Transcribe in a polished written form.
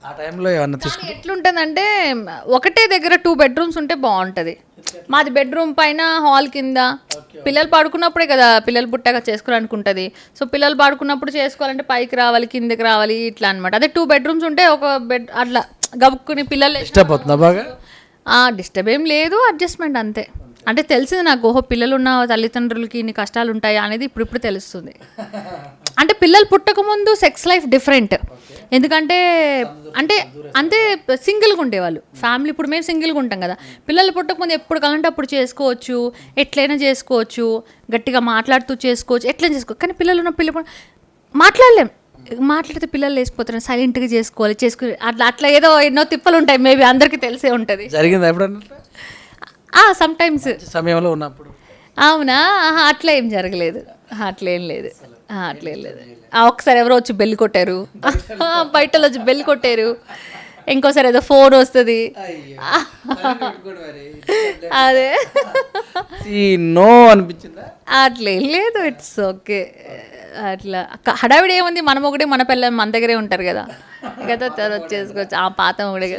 ఆ టైంలో ఏమన్నా కానీ ఎట్లుంటుందంటే ఒకటే దగ్గర 2 బెడ్రూమ్స్ ఉంటే బాగుంటుంది. మాది బెడ్రూమ్ పైన హాల్ కింద. పిల్లలు పడుకున్నప్పుడే కదా పిల్లలు పుట్టాక చేసుకోవడానికి ఉంటుంది. సో పిల్లలు పడుకున్నప్పుడు చేసుకోవాలంటే పైకి రావాలి కిందకి రావాలి ఇట్లా అనమాట. అదే 2 బెడ్రూమ్స్ ఉంటే ఒక బెడ్ అట్లా గబుక్కుని పిల్లలు డిస్టర్బ్ అవుతుందా బాగా? డిస్టర్బ్ ఏం లేదు, అడ్జస్ట్మెంట్ అంతే. అంటే తెలిసింది నాకు, ఓహో పిల్లలు ఉన్న తల్లిదండ్రులకి ఇన్ని కష్టాలు ఉంటాయా అనేది ఇప్పుడు తెలుస్తుంది. అంటే పిల్లలు పుట్టకముందు సెక్స్ లైఫ్ డిఫరెంట్. ఎందుకంటే అంటే అంతే సింగిల్గా ఉండేవాళ్ళు ఫ్యామిలీ. ఇప్పుడు మేము సింగిల్గా ఉంటాం కదా. పిల్లలు పుట్టకముందు ఎప్పుడు కావాలంటే అప్పుడు చేసుకోవచ్చు, ఎట్లయినా చేసుకోవచ్చు, గట్టిగా మాట్లాడుతూ చేసుకోవచ్చు, ఎట్లయినా చేసుకోవచ్చు. కానీ పిల్లలు ఉన్న మాట్లాడలేం. మాట్లాడితే పిల్లలు లేచిపోతారు, సైలెంట్గా చేసుకోవాలి, అట్లా ఏదో ఎన్నో తిప్పలు ఉంటాయి. మేబీ అందరికీ తెలిసే ఉంటుంది. జరిగింది ఎప్పుడన్నా సమ్ టైమ్స్ సమయంలో ఉన్నప్పుడు? అవునా, అట్లా ఏం జరగలేదు, అట్లేం లేదు, అట్లేం లేదు. ఒకసారి ఎవరో వచ్చి బెల్లి కొట్టారు, బయట వచ్చి బెల్లి కొట్టారు. ఇంకోసారి ఏదో ఫోన్ వస్తుంది, అదే నో అనిపించిందా? అట్లేం లేదు, ఇట్స్ ఓకే. అట్లా హడావిడి ఏముంది, మనం ఒకటే, మన పిల్లలు మన దగ్గరే ఉంటారు కదా, కదా తర్వాత చేసుకోవచ్చు. ఆ పాత ఒకటే కదా.